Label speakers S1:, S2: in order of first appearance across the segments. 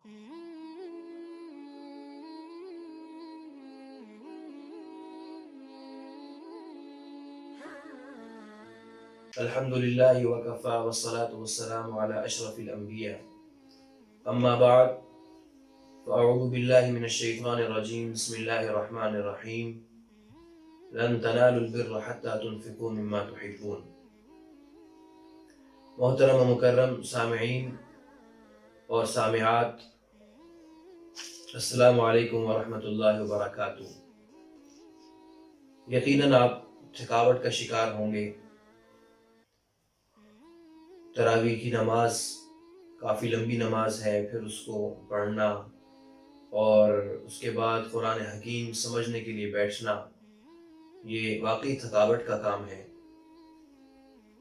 S1: الحمد للہ وکفا والصلاة والسلام علی اشرف الانبیاء اما بعد فاعوذ باللہ من الشیطان الرجیم بسم اللہ الرحمن الرحیم لن تنالوا البر حتى تنفقوا مما تحبون۔ محترم و مکرم سامعین اور سامعات، السلام علیکم ورحمۃ اللہ وبرکاتہ۔ یقیناً آپ تھکاوٹ کا شکار ہوں گے۔ تراویح کی نماز کافی لمبی نماز ہے، پھر اس کو پڑھنا اور اس کے بعد قرآن حکیم سمجھنے کے لیے بیٹھنا، یہ واقعی تھکاوٹ کا کام ہے۔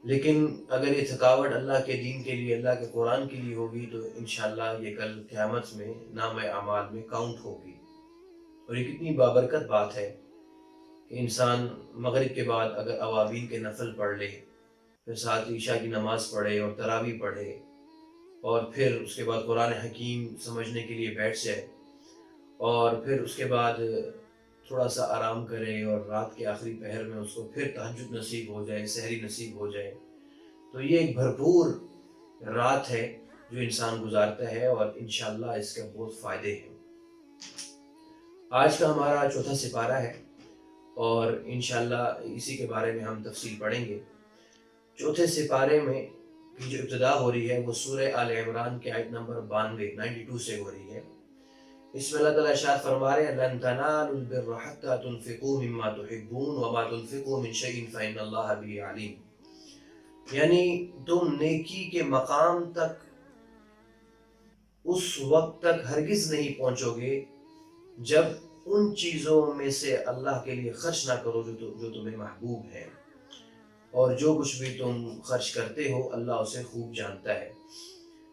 S1: لیکن اگر یہ تھکاوٹ اللہ کے دین کے لیے، اللہ کے قرآن کے لیے ہوگی تو انشاءاللہ یہ کل قیامت میں نام اعمال میں کاؤنٹ ہوگی۔ اور یہ کتنی بابرکت بات ہے کہ انسان مغرب کے بعد اگر اوابین کے نفل پڑھ لے، پھر ساتھ عشاء کی نماز پڑھے اور تراویح پڑھے، اور پھر اس کے بعد قرآن حکیم سمجھنے کے لیے بیٹھ جائے، اور پھر اس کے بعد تھوڑا سا آرام کرے، اور رات کے آخری پہر میں اس کو پھر تہجد نصیب ہو جائے، سحری نصیب ہو جائے، تو یہ ایک بھرپور رات ہے جو انسان گزارتا ہے، اور انشاءاللہ اس کے بہت فائدے ہیں۔ آج کا ہمارا چوتھا سپارہ ہے اور انشاءاللہ اسی کے بارے میں ہم تفصیل پڑھیں گے۔ چوتھے سپارے میں کی جو ابتدا ہو رہی ہے وہ سورہ آل عمران کے آیت نمبر 92 سے ہو رہی ہے۔ اس میں اللہ تعالیٰ ارشاد فرما رہے ہیں لَن تَنَالُوا الْبِرَّ حَتَّى تُنْفِقُوا مِمَّا تُحِبُّونَ وَمَا تُنْفِقُوا مِنْ شَيْءٍ فَإِنَّ اللَّهَ بِهِ عَلِيمٌ، یعنی تم نیکی کے مقام تک اس وقت تک ہرگز نہیں پہنچو گے جب ان چیزوں میں سے اللہ کے لیے خرچ نہ کرو جو تمہیں محبوب ہے، اور جو کچھ بھی تم خرچ کرتے ہو اللہ اسے خوب جانتا ہے۔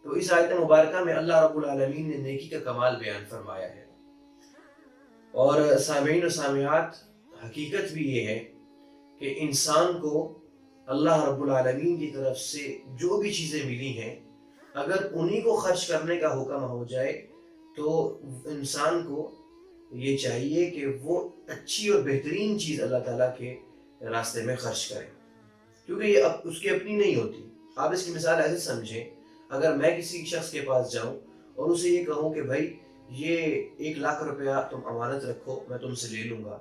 S1: تو اس آیت مبارکہ میں اللہ رب العالمین نے نیکی کا کمال بیان فرمایا ہے۔ اور سامعین و سامعات، حقیقت بھی یہ ہے کہ انسان کو اللہ رب العالمین کی طرف سے جو بھی چیزیں ملی ہیں، اگر انہی کو خرچ کرنے کا حکم ہو جائے تو انسان کو یہ چاہیے کہ وہ اچھی اور بہترین چیز اللہ تعالیٰ کے راستے میں خرچ کرے، کیونکہ یہ اس کی اپنی نہیں ہوتی۔ آپ اس کی مثال ایسے سمجھیں، اگر میں کسی شخص کے پاس جاؤں اور اسے یہ کہوں کہ بھائی یہ 1,00,000 روپیہ تم امانت رکھو، میں تم سے لے لوں گا،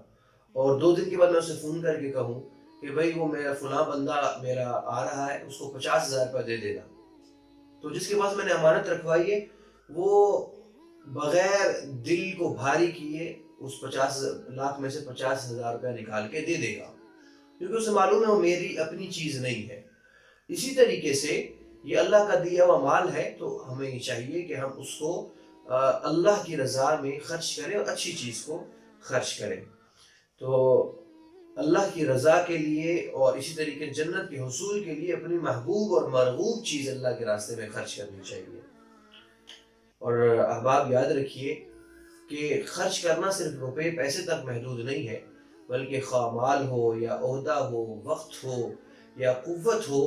S1: اور 2 دن کے بعد میں اسے فون کر کے کہوں کہ بھائی وہ میرا فلاں بندہ میرا آ رہا ہے، اس کو 50,000 روپیہ دے دینا، تو جس کے پاس میں نے امانت رکھوائی ہے وہ بغیر دل کو بھاری کیے اس 50,000,000 میں سے 50,000 روپیہ نکال کے دے دے گا، کیونکہ اسے معلوم ہے وہ میری اپنی چیز نہیں ہے۔ اسی طریقے سے یہ اللہ کا دیا ہوا مال ہے، تو ہمیں یہ چاہیے کہ ہم اس کو اللہ کی رضا میں خرچ کریں اور اچھی چیز کو خرچ کریں۔ تو اللہ کی رضا کے لیے اور اسی طریقے جنت کے حصول کے لیے اپنی محبوب اور مرغوب چیز اللہ کے راستے میں خرچ کرنی چاہیے۔ اور احباب یاد رکھیے کہ خرچ کرنا صرف روپے پیسے تک محدود نہیں ہے، بلکہ خواہ مال ہو یا عہدہ ہو، وقت ہو یا قوت ہو،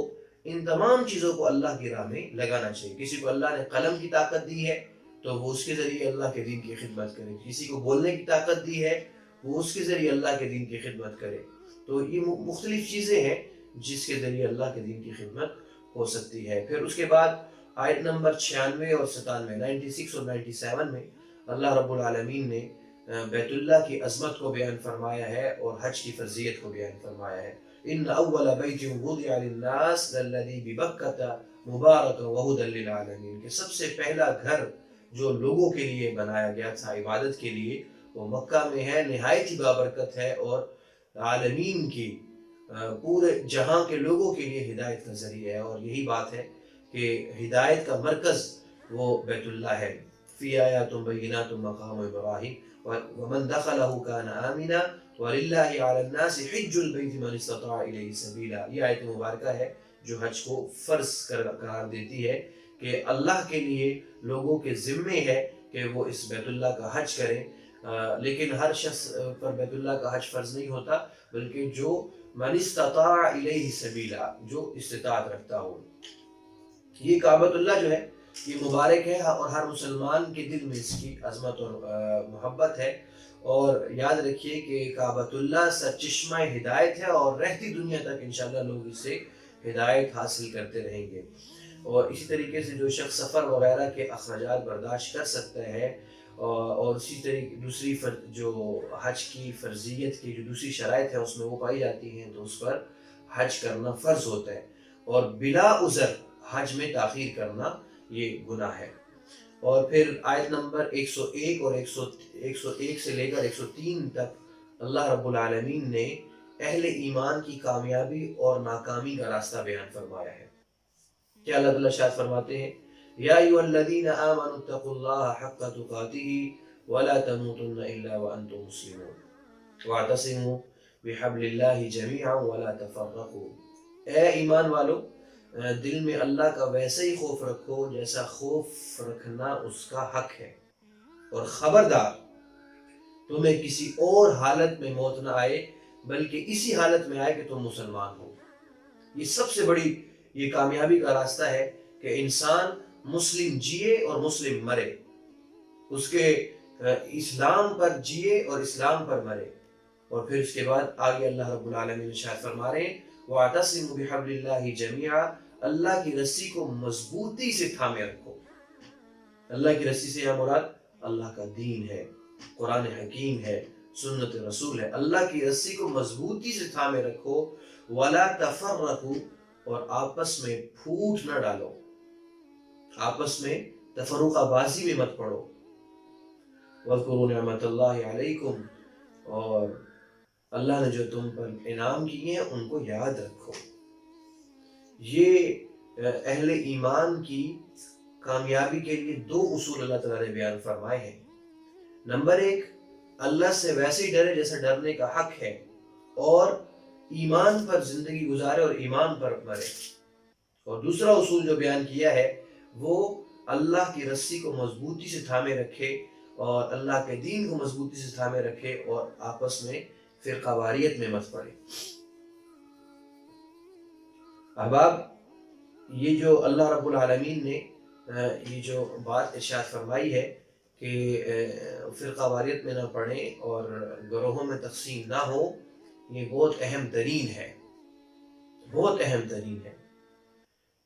S1: ان تمام چیزوں کو اللہ کی راہ میں لگانا چاہیے۔ کسی کو اللہ نے قلم کی طاقت دی ہے تو وہ اس کے ذریعے اللہ کے دین کی خدمت کرے، کسی کو بولنے کی طاقت دی ہے وہ اس کے ذریعے اللہ کے دین کی خدمت کرے۔ تو یہ مختلف چیزیں ہیں جس کے ذریعے اللہ کے دین کی خدمت ہو سکتی ہے۔ پھر اس کے بعد آیت نمبر 96 اور 97 96 اور 97 میں اللہ رب العالمین نے بیت اللہ کی عظمت کو بیان فرمایا ہے اور حج کی فرضیت کو بیان فرمایا ہے۔ ان اول بیت وضع للناس للذی ببکۃ مبارکا وہدی للعالمین، کہ سب سے پہلا گھر جو لوگوں کے لیے بنایا گیا تھا عبادت کے لیے وہ مکہ میں ہے، نہایت ہی بابرکت ہے اور عالمین کی پورے جہاں کے لوگوں کے لیے ہدایت کا ذریعہ ہے۔ اور یہی بات ہے کہ ہدایت کا مرکز وہ بیت اللہ ہے۔ فی آیات بینات مقام ابراہیم ومن دخلہ کان آمنا وللہ علی الناس حج البیت من استطاع الیہ سبیلا۔ یہ آیت مبارکہ ہے جو حج کو فرض قرار دیتی ہے کہ اللہ کے لیے لوگوں کے ذمے ہے کہ وہ اس بیت اللہ کا حج کریں، لیکن ہر شخص پر بیت اللہ کا حج فرض نہیں ہوتا، بلکہ جو من استطاع الیہ سبیلا، جو استطاعت رکھتا ہو۔ یہ کعبۃ اللہ جو ہے یہ مبارک ہے اور ہر مسلمان کے دل میں اس کی عظمت اور محبت ہے. اور یاد رکھیے کہ کعبۃ اللہ سرچشمہ ہدایت ہے اور رہتی دنیا تک انشاءاللہ لوگ اس سے ہدایت حاصل کرتے رہیں گے. اور اسی طریقے سے جو شخص سفر وغیرہ کے اخراجات برداشت کر سکتا ہے اور اسی طریقے دوسری جو حج کی فرضیت کی جو دوسری شرائط ہے اس میں وہ پائی جاتی ہیں تو اس پر حج کرنا فرض ہوتا ہے. اور بلا عذر حج میں تاخیر کرنا یہ گناہ ہے. اور پھر آیت نمبر 101 اور 101 سے لے کر 103 تک اللہ رب العالمین نے اہل ایمان کی کامیابی اور ناکامی کا راستہ بیان فرمایا ہے. کیا اللہ تعالیٰ ارشاد فرماتے ہیں یا ایھا الذین آمنوا اتقوا اللہ حق تقاتہ ولا تموتن الا وانتم مسلمون واعتصموا بحبل اللہ جميعا ولا تفرقوا. اے ایمان والو دل میں اللہ کا ویسا ہی خوف رکھو جیسا خوف رکھنا اس کا حق ہے اور خبردار تمہیں کسی اور حالت میں موت نہ آئے بلکہ اسی حالت میں آئے کہ تم مسلمان ہو. یہ سب سے بڑی یہ کامیابی کا راستہ ہے کہ انسان مسلم جیے اور مسلم مرے, اس کے اسلام پر جیے اور اسلام پر مرے. اور پھر اس کے بعد آگے اللہ رب العالمین ارشاد فرما رہے ہیں وَاعْتَصِمُوا بِحَبْلِ اللَّهِ جَمِيعًا, اللہ کی رسی کو مضبوطی سے تھامے رکھو. اللہ کی رسی سے یہ مراد اللہ کا دین ہے, قرآن حکیم ہے, سنت رسول ہے. اللہ کی رسی کو مضبوطی سے تھامے رکھو وَلَا تَفَرَّقُوا, اور آپس میں پھوٹ نہ ڈالو, آپس میں تفرقہ بازی میں مت پڑو. وَاذْكُرُوا نِعْمَةَ اللَّهِ عَلَيْكُمْ, اور اللہ نے جو تم پر انعام کیے ہیں ان کو یاد رکھو. یہ اہل ایمان کی کامیابی کے لیے دو اصول اللہ تعالیٰ نے بیان فرمائے ہیں. نمبر 1, اللہ سے ویسے ہی ڈرے جیسا ڈرنے کا حق ہے اور ایمان پر زندگی گزارے اور ایمان پر مرے. اور دوسرا اصول جو بیان کیا ہے وہ اللہ کی رسی کو مضبوطی سے تھامے رکھے اور اللہ کے دین کو مضبوطی سے تھامے رکھے اور آپس میں فرقہ واریت میں مت پڑے. احباب, یہ جو اللہ رب العالمین نے یہ جو بات ارشاد فرمائی ہے کہ فرقہ واریت میں نہ پڑیں اور گروہوں میں تقسیم نہ ہو, یہ بہت اہم ترین ہے, بہت اہم ترین ہے.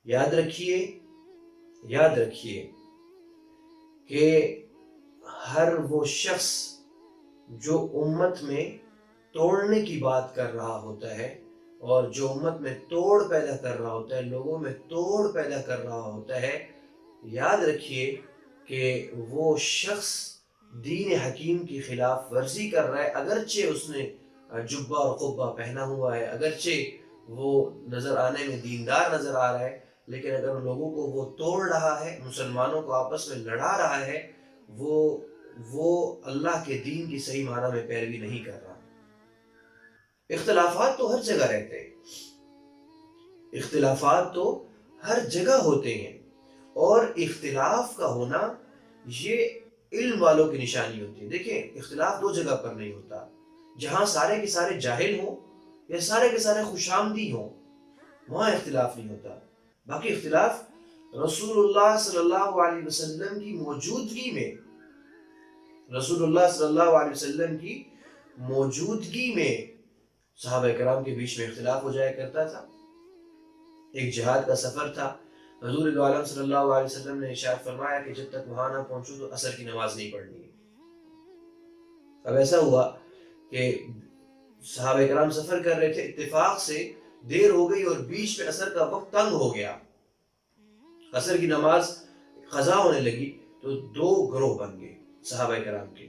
S1: یاد رکھیے کہ ہر وہ شخص جو امت میں توڑنے کی بات کر رہا ہوتا ہے اور جو امت میں توڑ پیدا کر رہا ہوتا ہے, لوگوں میں توڑ پیدا کر رہا ہوتا ہے, یاد رکھیے کہ وہ شخص دین حکیم کی خلاف ورزی کر رہا ہے. اگرچہ اس نے جبہ اور قبہ پہنا ہوا ہے, اگرچہ وہ نظر آنے میں دیندار نظر آ رہا ہے, لیکن اگر لوگوں کو وہ توڑ رہا ہے, مسلمانوں کو آپس میں لڑا رہا ہے, وہ اللہ کے دین کی صحیح معنی میں پیروی نہیں کر رہا. اختلافات تو ہر جگہ رہتے ہیں, اختلافات تو ہر جگہ ہوتے ہیں, اور اختلاف کا ہونا یہ علم والوں کی نشانی ہوتی ہے. دیکھیں, اختلاف دو جگہ پر نہیں ہوتا, جہاں سارے کے سارے جاہل ہوں یا سارے کے سارے خوش آمدی ہوں وہاں اختلاف نہیں ہوتا. باقی اختلاف رسول اللہ صلی اللہ علیہ وسلم کی موجودگی میں, رسول اللہ صلی اللہ علیہ وسلم کی موجودگی میں صحابہ کرام کے بیچ میں اختلاف ہو جایا کرتا تھا. ایک جہاد کا سفر تھا, حضور دو عالم صلی اللہ علیہ وسلم نے ارشاد فرمایا کہ جب تک وہاں نہ پہنچو تو عصر کی نماز نہیں پڑھنی ہے. اب ایسا ہوا کہ صحابہ کرام سفر کر رہے تھے, اتفاق سے دیر ہو گئی اور بیچ میں عصر کا وقت تنگ ہو گیا, عصر کی نماز قضا ہونے لگی تو دو گروہ بن گئے صحابہ کرام کے.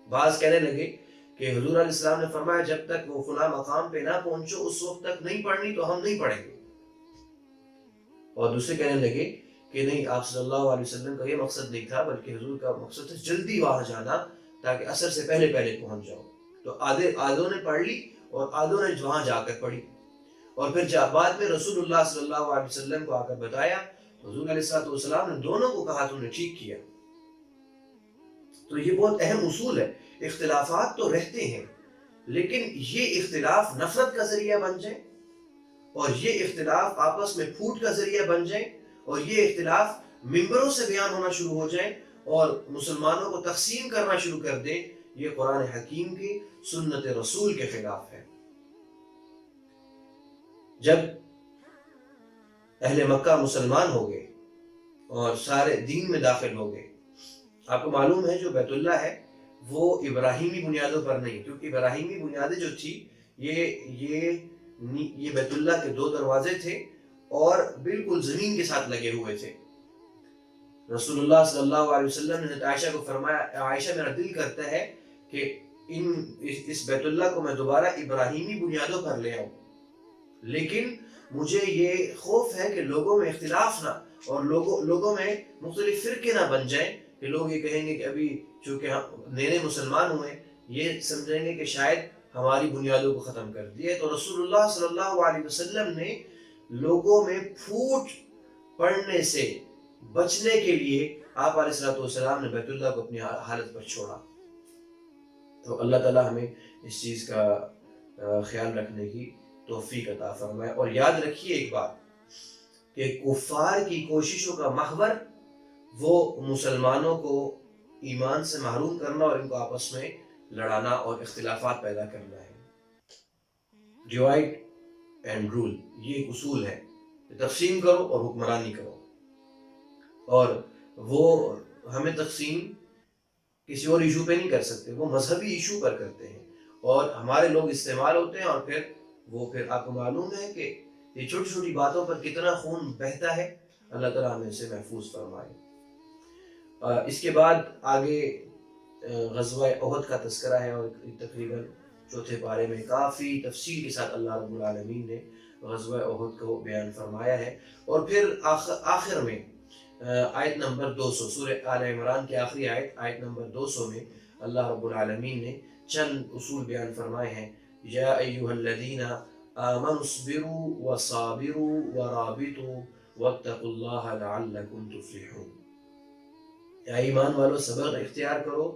S1: بعض کہنے لگے کہ حضور علیہ السلام نے فرمایا جب تک وہ فلاں مقام پہ نہ پہنچو اس وقت تک نہیں پڑھنی تو ہم نہیں پڑھیں گے. اور دوسرے کہنے لگے کہ نہیں, آپ صلی اللہ علیہ وسلم کا یہ مقصد نہیں تھا بلکہ حضور کا مقصد تھا جلدی وہاں جانا تاکہ عصر سے پہلے پہنچ جاؤ. تو آدھوں نے پڑھ لی اور آدھوں نے وہاں جا کر پڑھی. اور پھر بعد میں رسول اللہ صلی اللہ علیہ وسلم کو آ کر بتایا, حضور علیہ السلام نے دونوں کو کہا تم نے ٹھیک کیا. تو یہ بہت اہم اصول ہے. اختلافات تو رہتے ہیں لیکن یہ اختلاف نفرت کا ذریعہ بن جائے اور یہ اختلاف آپس میں پھوٹ کا ذریعہ بن جائے اور یہ اختلاف منبروں سے بیان ہونا شروع ہو جائیں اور مسلمانوں کو تقسیم کرنا شروع کر دیں، یہ قرآن حکیم کی سنت رسول کے خلاف ہے۔ جب اہل مکہ مسلمان ہو گئے اور سارے دین میں داخل ہو گئے، آپ کو معلوم ہے جو بیت اللہ ہے وہ ابراہیمی بنیادوں پر نہیں، کیونکہ ابراہیمی بنیادیں جو تھی یہ بیت اللہ کے 2 دروازے تھے اور بالکل زمین کے ساتھ لگے ہوئے تھے۔ رسول اللہ صلی اللہ علیہ وسلم نے عائشہ کو فرمایا، عائشہ میرا دل کرتا ہے کہ اس بیت اللہ کو میں دوبارہ ابراہیمی بنیادوں پر لے آؤں، لیکن مجھے یہ خوف ہے کہ لوگوں میں اختلاف نہ اور لوگوں میں مختلف فرقے نہ بن جائیں کہ لوگ یہ کہیں گے کہ ابھی چونکہ ہم نئے مسلمان ہوئے یہ سمجھیں گے کہ شاید ہماری بنیادوں کو ختم کر دیا۔ تو رسول اللہ صلی اللہ علیہ وسلم نے لوگوں میں پھوٹ پڑنے سے بچنے کے لیے آپ علیہ السلام نے بیت اللہ کو اپنی حالت پر چھوڑا۔ تو اللہ تعالی ہمیں اس چیز کا خیال رکھنے کی توفیق عطا فرمائے۔ اور یاد رکھیے ایک بات کہ کفار کی کوششوں کا محور وہ مسلمانوں کو ایمان سے محروم کرنا اور ان کو آپس میں لڑانا اور اختلافات پیدا کرنا ہے۔ ڈیوائڈ اینڈ رول، یہ ایک اصول ہے، تقسیم کرو اور حکمرانی کرو، اور وہ ہمیں تقسیم کسی اور ایشو پہ نہیں کر سکتے، وہ مذہبی ایشو پر کرتے ہیں اور ہمارے لوگ استعمال ہوتے ہیں، اور پھر آپ کو معلوم ہے کہ یہ چھوٹی چھوٹی باتوں پر کتنا خون بہتا ہے۔ اللہ تعالیٰ ہمیں اسے محفوظ فرمائے۔ اس کے بعد آگے غزوہ احد کا تذکرہ ہے، اور تقریباً 4 پارے میں کافی تفصیل کے ساتھ اللہ رب العالمین نے غزوہ احد کو بیان فرمایا ہے۔ اور پھر آخر میں آیت نمبر 200 سورہ آل عمران کی آخری آیت نمبر 200 میں اللہ رب العالمین نے چند اصول بیان فرمائے ہیں۔ یا ایھا الذین آمنوا اصبروا وصابروا ورابطوا واتقوا اللہ لعلکم تفلحون۔ اے ایمان والو، صبر اختیار کرو،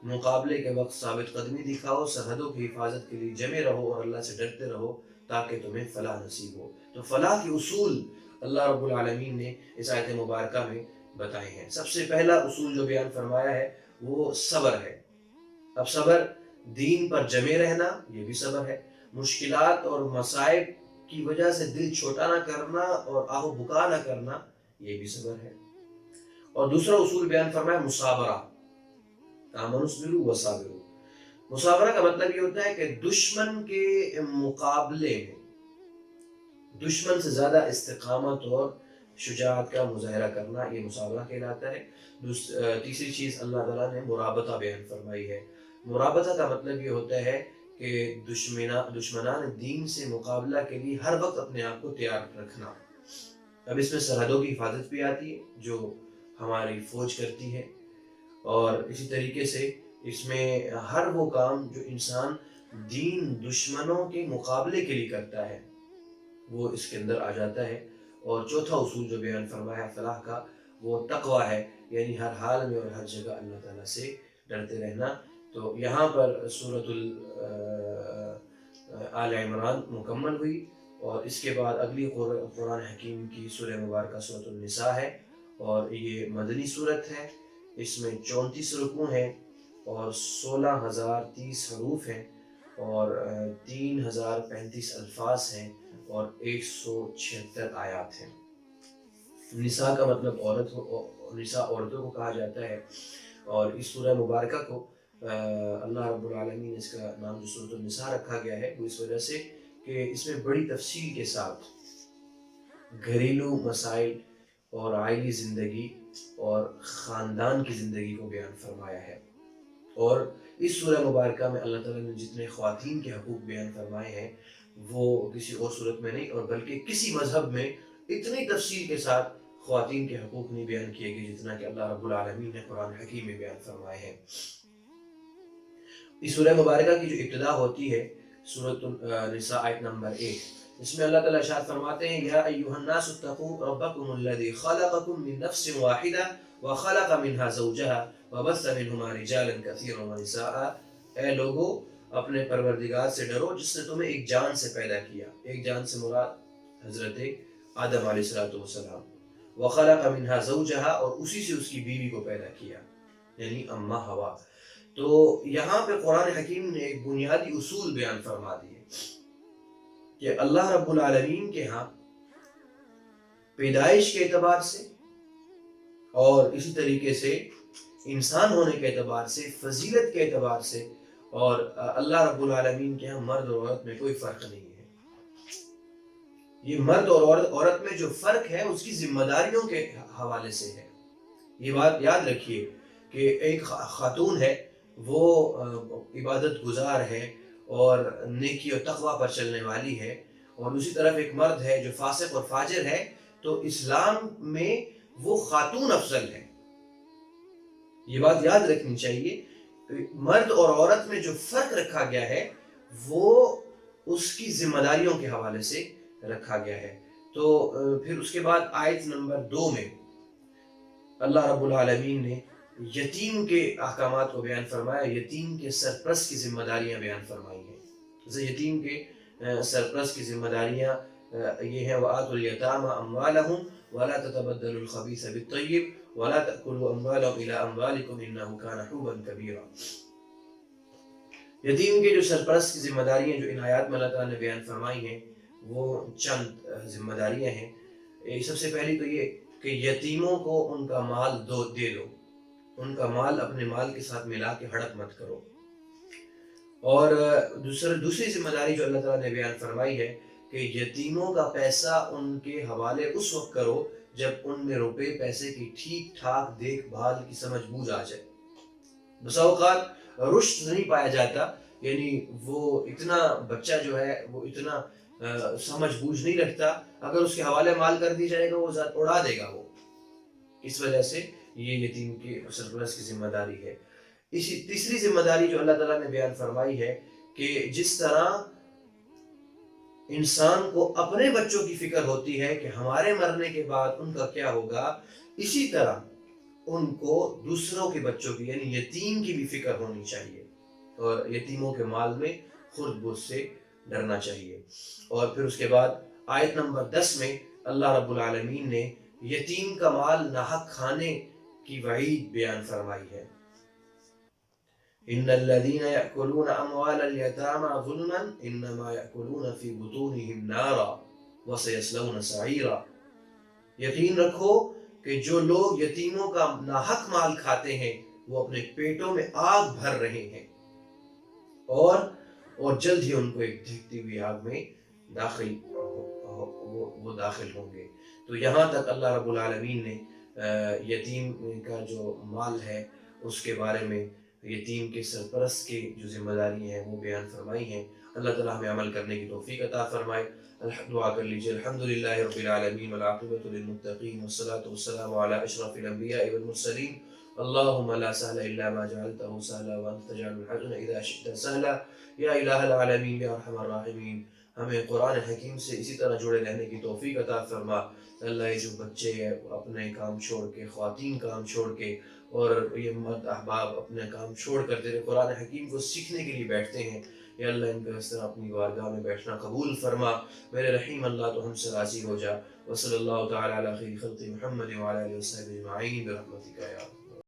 S1: مقابلے کے وقت ثابت قدمی دکھاؤ، سرحدوں کی حفاظت کے لیے جمے رہو اور اللہ سے ڈرتے رہو تاکہ تمہیں فلاح نصیب ہو۔ تو فلاح کے اصول اللہ رب العالمین نے اس آیت مبارکہ میں بتائے ہیں۔ سب سے پہلا اصول جو بیان فرمایا ہے وہ صبر ہے۔ اب صبر، دین پر جمے رہنا، یہ بھی صبر ہے۔ مشکلات اور مصائب کی وجہ سے دل چھوٹا نہ کرنا اور آہ و بکا نہ کرنا، یہ بھی صبر ہے۔ اور دوسرا اصول بیان فرمایا مصابرہ، آمنوا اصبروا وصابروا۔ مصابرہ کا مطلب یہ ہوتا ہے کہ دشمن کے مقابلے میں دشمن سے زیادہ استقامت اور شجاعت کا مظاہرہ کرنا، یہ مصابرہ کہلاتا ہے۔ تیسری چیز اللہ تعالیٰ نے مرابطہ بیان فرمائی ہے۔ مرابطہ کا مطلب یہ ہوتا ہے کہ دشمنان دین سے مقابلہ کے لیے ہر وقت اپنے آپ کو تیار رکھنا۔ اب اس میں سرحدوں کی حفاظت بھی آتی ہے جو ہماری فوج کرتی ہے، اور اسی طریقے سے اس میں ہر وہ کام جو انسان دین دشمنوں کے مقابلے کے لیے کرتا ہے وہ اس کے اندر آ جاتا ہے۔ اور چوتھا اصول جو بیان فرمایا فلاح کا وہ تقوی ہے، یعنی ہر حال میں اور ہر جگہ اللہ تعالیٰ سے ڈرتے رہنا۔ تو یہاں پر سورۃ آل عمران مکمل ہوئی، اور اس کے بعد اگلی قرآن حکیم کی سورہ مبارکہ سورۃ النساء ہے، اور یہ مدنی سورت ہے۔ اس میں 34 رکوع ہیں اور 16,030 حروف ہیں اور 3,035 الفاظ ہیں اور 176 آیات ہیں۔ نساء کا مطلب عورت، نساء عورتوں کو کہا جاتا ہے، اور اس سورہ مبارکہ کو اللہ رب العالمین نے اس کا نام جو سورۃ النساء رکھا گیا ہے وہ اس وجہ سے کہ اس میں بڑی تفصیل کے ساتھ گھریلو مسائل اور عائلی زندگی اور خاندان کی زندگی کو بیان فرمایا ہے۔ اور اس سورہ مبارکہ میں اللہ تعالیٰ نے جتنے خواتین کے حقوق بیان فرمائے ہیں وہ کسی اور صورت میں نہیں، اور بلکہ کسی مذہب میں اتنی تفصیل کے ساتھ خواتین کے حقوق نہیں بیان کیے گئے جتنا کہ اللہ رب العالمین نے قرآن حکیم میں بیان فرمائے ہیں۔ اس سورہ مبارکہ کی جو ابتدا ہوتی ہے سورۃ النساء آیت نمبر 1، اس میں اللہ تعالیٰ ارشاد فرماتے ہیں یا ایھا الناس اتقوا ربکم الذی خلقکم من نفس واحدہ وخلق منها زوجها وبث منہما رجالا کثیرا ونساء۔ اے لوگو، اپنے پروردگار سے ڈرو جس نے تمہیں ایک جان سے پیدا کیا۔ ایک جان سے مراد حضرت آدم علیہ السلام، وخلق منها زوجها، اور اسی سے اس کی بیوی کو پیدا کیا، یعنی اماں ہوا۔ تو یہاں پہ قرآن حکیم نے ایک بنیادی اصول بیان فرما دیے کہ اللہ رب العالمین کے ہاں پیدائش کے اعتبار سے اور اسی طریقے سے انسان ہونے کے اعتبار سے، فضیلت کے اعتبار سے، اور اللہ رب العالمین کے ہاں مرد اور عورت میں کوئی فرق نہیں ہے۔ یہ مرد اور عورت میں جو فرق ہے اس کی ذمہ داریوں کے حوالے سے ہے۔ یہ بات یاد رکھیے کہ ایک خاتون ہے وہ عبادت گزار ہے اور نیکی اور تقوی پر چلنے والی ہے، اور دوسری طرف ایک مرد ہے جو فاسق اور فاجر ہے، تو اسلام میں وہ خاتون افضل ہے۔ یہ بات یاد رکھنی چاہیے، مرد اور عورت میں جو فرق رکھا گیا ہے وہ اس کی ذمہ داریوں کے حوالے سے رکھا گیا ہے۔ تو پھر اس کے بعد آیت نمبر 2 میں اللہ رب العالمین نے یتیم کے احکامات کو بیان فرمایا، یتیم کے سرپرست کی ذمہ داریاں بیان فرمائی ہیں۔ جیسے یتیم کے سرپرست کی ذمہ داریاں یہ ہیں وَآتُوا الْيَتَامَ أَمْوَالَهُمْ وَلَا تَتَبَدَّلُوا الْخَبِيثَ بِالطَّيِّبِ وَلَا تَأْكُلُوا أَمْوَالَهُمْ إِلَىٰ أَمْوَالِكُمْ إِنَّهُ كَانَ حُوبًا كَبِيرًا۔ یتیم کے جو سرپرست کی ذمہ داریاں جو ان آیات میں اللہ تعالیٰ نے بیان فرمائی ہیں وہ چند ذمہ داریاں ہیں۔ سب سے پہلی تو یہ کہ یتیموں کو ان کا مال دے دو، ان کا مال اپنے مال کے ساتھ ملا کے ہڑپ مت کرو۔ اور دوسری ذمہ داری جو اللہ تعالیٰ نے بیان فرمائی ہے کہ یتیموں کا پیسہ ان کے حوالے اس وقت کرو جب ان میں روپے پیسے کی ٹھیک ٹھاک دیکھ بھال کی سمجھ بوجھ آ جائے۔ بسا اوقات رشد نہیں پایا جاتا، یعنی وہ اتنا بچہ جو ہے وہ اتنا سمجھ بوجھ نہیں رکھتا، اگر اس کے حوالے مال کر دی جائے گا وہ اڑا دے گا وہ، اس وجہ سے یہ یتیم کے سرپرست کی ذمہ داری ہے۔ اسی تیسری ذمہ داری جو اللہ تعالیٰ نے بیان فرمائی ہے کہ جس طرح انسان کو اپنے بچوں کی فکر ہوتی ہے کہ ہمارے مرنے کے بعد ان کا کیا ہوگا، اسی طرح ان کو دوسروں کے بچوں کی یعنی یتیم کی بھی فکر ہونی چاہیے، اور یتیموں کے مال میں خرد بخت سے ڈرنا چاہیے۔ اور پھر اس کے بعد آیت نمبر 10 میں اللہ رب العالمین نے یتیم کا مال ناحق کھانے کی وعید بیان فرمائی ہے۔ ان الذين ياكلون اموال اليتامى ظلما انما ياكلون في بطونهم نارا وسيصلون سعيرا۔ یقین رکھو کہ جو لوگ یتیموں کا ناحق مال کھاتے ہیں وہ اپنے پیٹوں میں آگ بھر رہے ہیں، اور جلد ہی ان کو ایک دھکتی ہوئی آگ میں داخل ہوں گے۔ تو یہاں تک اللہ رب العالمین نے یتیم کا جو مال ہے اس کے بارے میں، یتیم کے سرپرست کی جو ذمہ داری ہیں وہ بیان فرمائی ہیں۔ اللہ تعالیٰ ہمیں عمل کرنے کی توفیق عطا فرمائے۔ دعا کر لیجیے۔ الحمدللہ رب العالمین والعاقبۃ للمتقین والصلاة والسلام علی اشرف الانبیاء والمرسلین۔ اللہم لا سہل الا ما جعلتہ سہلا وانت تجعل الحزن اذا شئت سہلا۔ یا الہ العالمین یا ارحم الراحمین، ہمیں قرآن حکیم سے اسی طرح جڑے رہنے کی توفیق عطا فرما۔ اللہ یہ جو بچے اپنے کام چھوڑ کے، خواتین کام چھوڑ کے، اور یہ مرد احباب اپنے کام چھوڑ کر تیرے قرآن حکیم کو سیکھنے کے لیے بیٹھتے ہیں، یا اللہ ان کو اس طرح اپنی بارگاہ میں بیٹھنا قبول فرما۔ میرے رحیم اللہ تو ہم سے راضی ہو جا۔ وصلی اللہ تعالی علی خیر خلق محمد وعلی آلہ وصحبہ اجمعین برحمتک یا